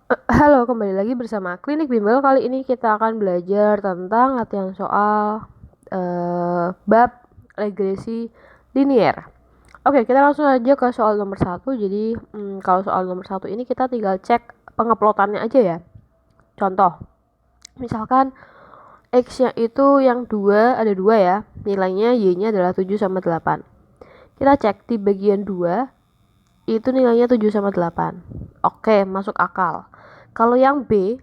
Halo, kembali lagi bersama Klinik Bimbel. Kali ini kita akan belajar tentang latihan soal bab regresi linier. Oke, kita langsung aja ke soal nomor 1. Jadi, kalau soal nomor 1 ini kita tinggal cek penguploadannya aja ya. Contoh, misalkan X-nya itu yang 2, ada 2 ya. Nilainya Y-nya adalah 7 sama 8. Kita cek di bagian 2, itu nilainya 7 sama 8. Oke, masuk akal. Kalau yang B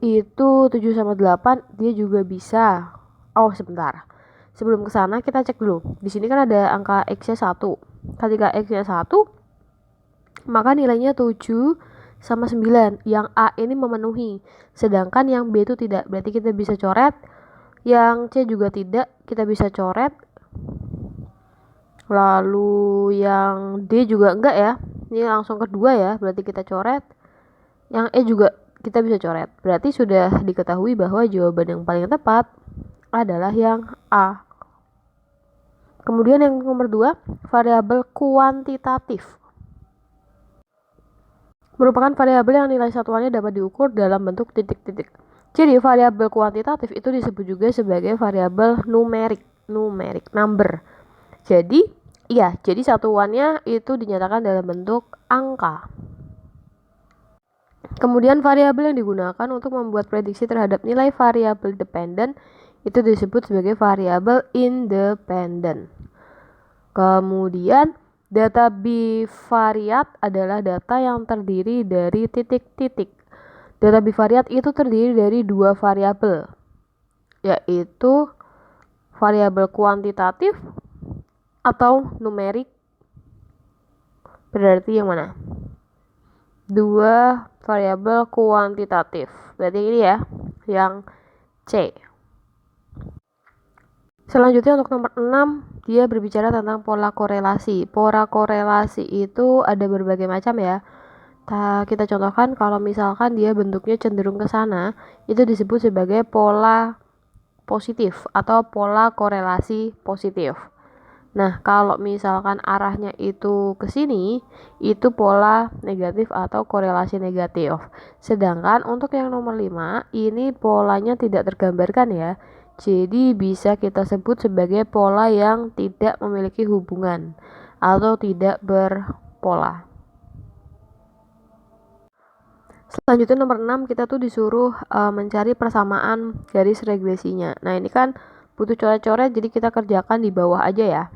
itu 7 sama 8, dia juga bisa. Oh, sebentar. Sebelum ke sana kita cek dulu. Di sini kan ada angka X-nya 1. Ketika X-nya 1, maka nilainya 7 sama 9. Yang A ini memenuhi. Sedangkan yang B itu tidak. Berarti kita bisa coret. Yang C juga tidak, kita bisa coret. Lalu yang D juga enggak ya. Ini langsung kedua ya, berarti kita coret. Yang E juga kita bisa coret. Berarti sudah diketahui bahwa jawaban yang paling tepat adalah yang A. Kemudian yang nomor 2, variabel kuantitatif. Merupakan variabel yang nilai satuannya dapat diukur dalam bentuk titik-titik. Jadi variabel kuantitatif itu disebut juga sebagai variabel numerik, number. Jadi satuannya itu dinyatakan dalam bentuk angka. Kemudian variabel yang digunakan untuk membuat prediksi terhadap nilai variabel dependen itu disebut sebagai variabel independen. Kemudian data bivariat adalah data yang terdiri dari titik-titik. Data bivariat itu terdiri dari dua variabel, yaitu variabel kuantitatif atau numerik. Berarti yang mana? Dua variabel kuantitatif. Berarti ini ya, yang C. Selanjutnya untuk nomor 6, dia berbicara tentang pola korelasi. Pola korelasi itu ada berbagai macam ya. Kita contohkan kalau misalkan dia bentuknya cenderung ke sana, itu disebut sebagai pola positif atau pola korelasi positif. Nah, kalau misalkan arahnya itu ke sini, itu pola negatif atau korelasi negatif. Sedangkan untuk yang nomor 5, ini polanya tidak tergambarkan ya. Jadi bisa kita sebut sebagai pola yang tidak memiliki hubungan atau tidak berpola. Selanjutnya nomor 6, kita tuh disuruh mencari persamaan garis regresinya. Nah, ini kan butuh coret-coret, jadi kita kerjakan di bawah aja ya.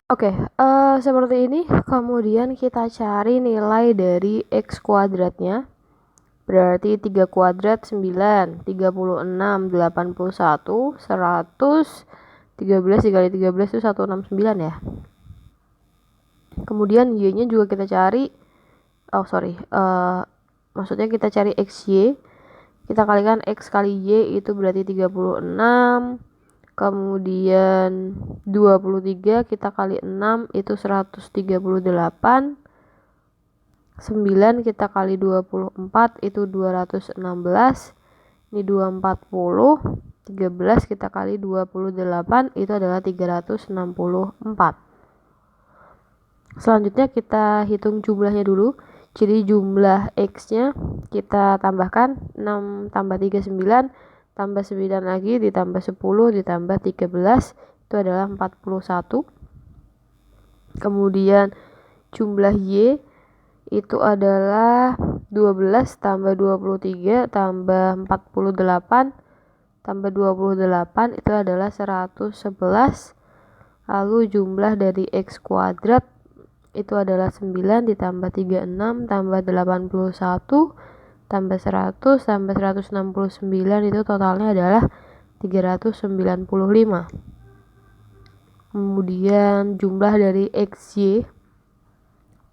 Oke, seperti ini. Kemudian kita cari nilai dari X kuadratnya. Berarti 3 kuadrat 9, 36, 81, 100, 13 dikali 13 itu 169 ya. Kemudian Y-nya juga kita cari. Maksudnya kita cari XY. Kita kalikan X kali Y itu berarti 36. Kemudian 23 kita kali 6 itu 138. 9 kita kali 24 itu 216. Ini 240. 13 kita kali 28 itu adalah 364. Selanjutnya kita hitung jumlahnya dulu. Jadi jumlah X-nya kita tambahkan 6 tambah 3 9, tambah 9 lagi ditambah 10 ditambah 13 itu adalah 41. Kemudian jumlah Y itu adalah 12 tambah 23 tambah 48 tambah 28 itu adalah 111. Lalu jumlah dari X kuadrat itu adalah 9 ditambah 36 tambah 81 tambah 100 tambah 169 itu totalnya adalah 395. Kemudian jumlah dari XY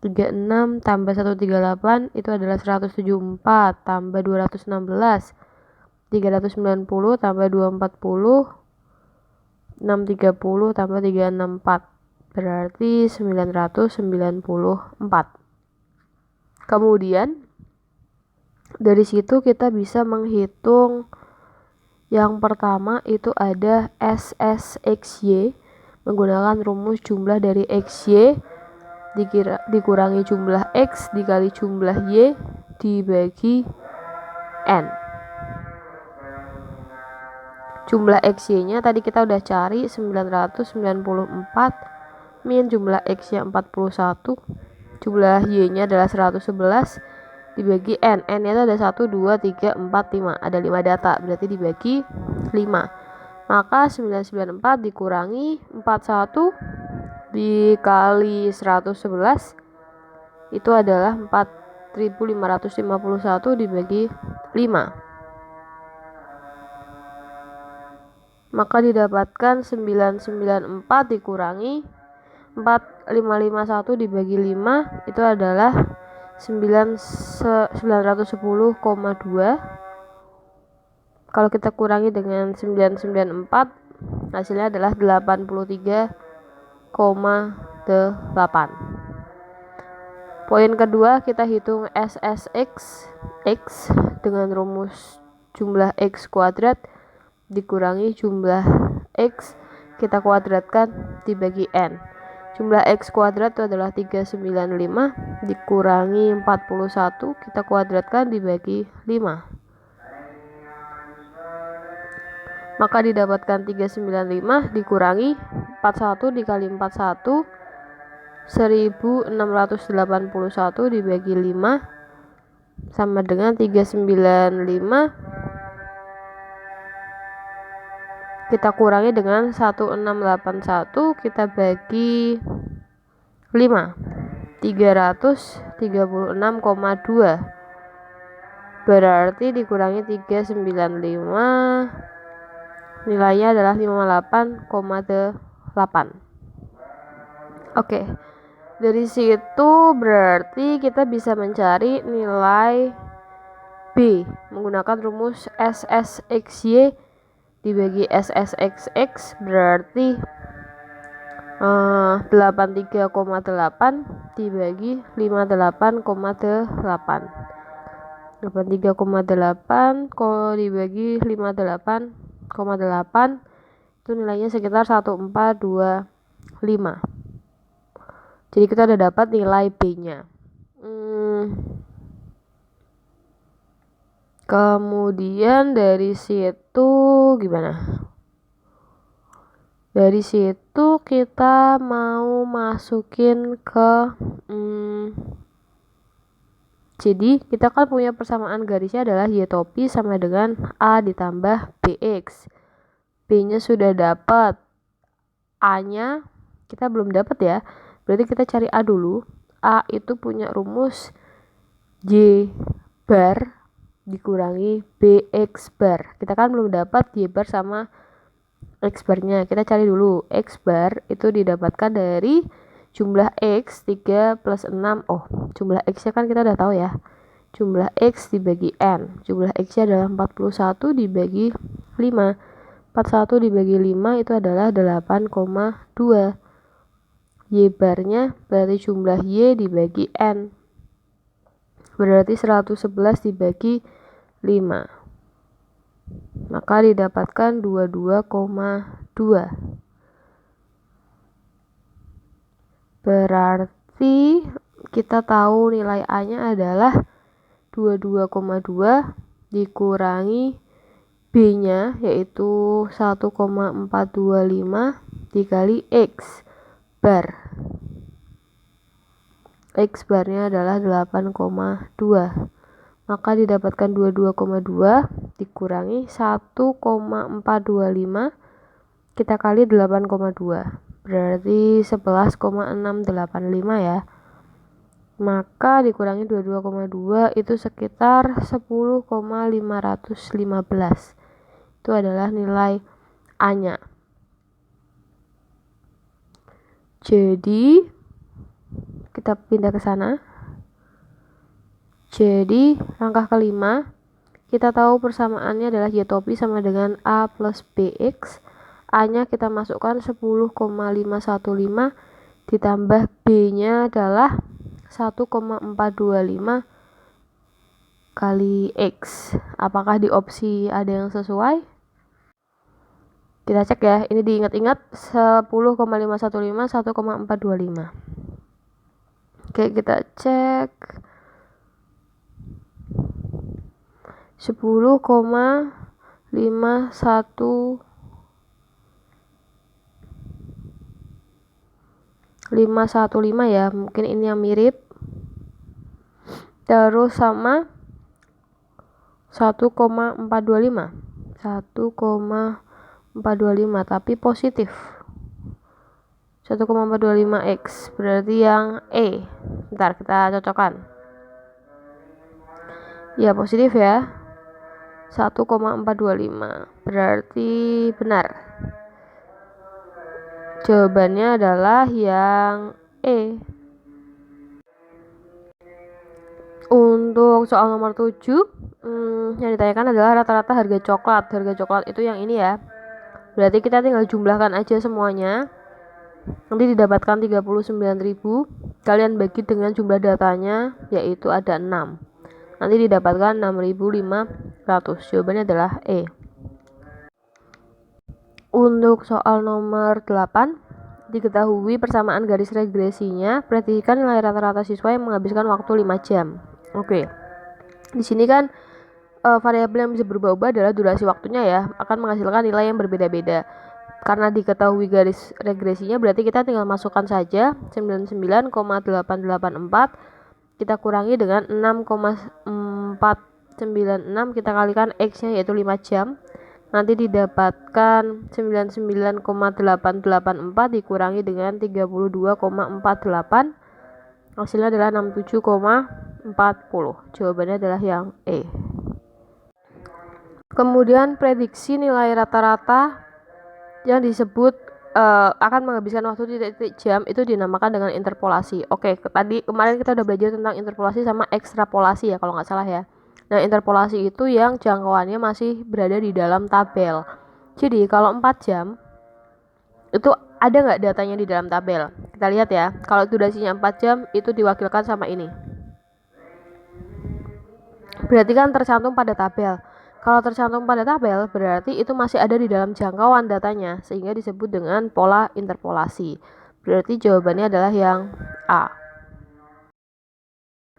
36 tambah 138 itu adalah 174 tambah 216 390 tambah 240 630 tambah 364 berarti 994. Kemudian dari situ kita bisa menghitung yang pertama itu ada SSXY menggunakan rumus jumlah dari XY dikurangi jumlah X dikali jumlah Y dibagi N. Jumlah XY nya tadi kita udah cari 994 min jumlah X nya 41, jumlah Y nya adalah 111 dibagi N. N nya itu ada 1, 2, 3, 4, 5, ada 5 data, berarti dibagi 5. Maka 994 dikurangi 41 dikali 111 itu adalah 4551 dibagi 5. Maka didapatkan 994 dikurangi 4551 dibagi 5 itu adalah 910,2. Kalau kita kurangi dengan 994 hasilnya adalah 83,8. Poin kedua, kita hitung SSX X dengan rumus jumlah X kuadrat dikurangi jumlah X kita kuadratkan dibagi N. Jumlah X kuadrat itu adalah 395 dikurangi 41 kita kuadratkan dibagi 5. Maka didapatkan 395 dikurangi 41 dikali 41 1681 dibagi 5 sama dengan 395 kita kurangi dengan 1681 kita bagi 5 336,2 berarti dikurangi 395 nilainya adalah 58,8. Oke, dari situ berarti kita bisa mencari nilai B menggunakan rumus SSXY dibagi SSXX berarti 83,8 dibagi 58,8. 83,8 kalau dibagi 58,8 itu nilainya sekitar 1425. Jadi kita udah dapat nilai B-nya. Kemudian dari situ gimana? Dari situ kita mau masukin ke jadi kita kan punya persamaan garisnya adalah Y topi sama dengan A ditambah BX. B-nya sudah dapat, A-nya kita belum dapat ya. Berarti kita cari A dulu. A itu punya rumus Y bar dikurangi BX bar. Kita kan belum dapat Y bar sama X barnya. Kita cari dulu. X bar itu didapatkan dari jumlah X 3 plus 6. Oh, jumlah X nya kan kita udah tahu ya. Jumlah X dibagi N. Jumlah X nya adalah 41 dibagi 5. 41 dibagi 5 itu adalah 8,2. Y barnya berarti jumlah Y dibagi N berarti 111 dibagi 5, maka didapatkan 22,2. Berarti kita tahu nilai A nya adalah 22,2 dikurangi B nya yaitu 1,425 dikali X bar. X barnya adalah 8,2. Maka didapatkan 22,2 dikurangi 1,425 kita kali 8,2 berarti 11,685 ya. Maka dikurangi 22,2 itu sekitar 10,515. Itu adalah nilai A nya. Jadi kita pindah ke sana. Jadi langkah kelima, kita tahu persamaannya adalah Y topi sama dengan A plus BX. A nya kita masukkan 10,515 ditambah B nya adalah 1,425 kali X. Apakah di opsi ada yang sesuai? Kita cek ya, ini diingat-ingat 10,515 1,425. Oke, kita cek 10,515 ya, mungkin ini yang mirip. Terus sama 1,425 tapi positif 1,425x, berarti yang E. Bentar, kita cocokkan. Ya, positif ya, 1,425 berarti benar. Jawabannya adalah yang E. Untuk soal nomor 7, yang ditanyakan adalah rata-rata harga coklat. Harga coklat itu yang ini ya. Berarti kita tinggal jumlahkan aja semuanya. Nanti didapatkan 39.000. Kalian bagi dengan jumlah datanya, yaitu ada 6. Nanti didapatkan 6.500. Jawabannya adalah E. Untuk soal nomor 8, diketahui persamaan garis regresinya. Perhatikan nilai rata-rata siswa yang menghabiskan waktu 5 jam. Oke. Di sini kan variabel yang bisa berubah-ubah adalah durasi waktunya ya, akan menghasilkan nilai yang berbeda-beda. Karena diketahui garis regresinya, berarti kita tinggal masukkan saja 99,884 kita kurangi dengan 6,496, kita kalikan X nya yaitu 5 jam. Nanti didapatkan 99,884 dikurangi dengan 32,48, hasilnya adalah 67,40. Jawabannya adalah yang E. Kemudian prediksi nilai rata-rata yang disebut akan menghabiskan waktu titik jam itu dinamakan dengan interpolasi. Oke, kemarin kita udah belajar tentang interpolasi sama ekstrapolasi ya kalau nggak salah ya. Nah, interpolasi itu yang jangkauannya masih berada di dalam tabel. Jadi kalau 4 jam itu ada nggak datanya di dalam tabel? Kita lihat ya. Kalau durasinya 4 jam itu diwakilkan sama ini. Berarti kan tercantum pada tabel. Kalau tercantum pada tabel, berarti itu masih ada di dalam jangkauan datanya, sehingga disebut dengan pola interpolasi. Berarti jawabannya adalah yang A.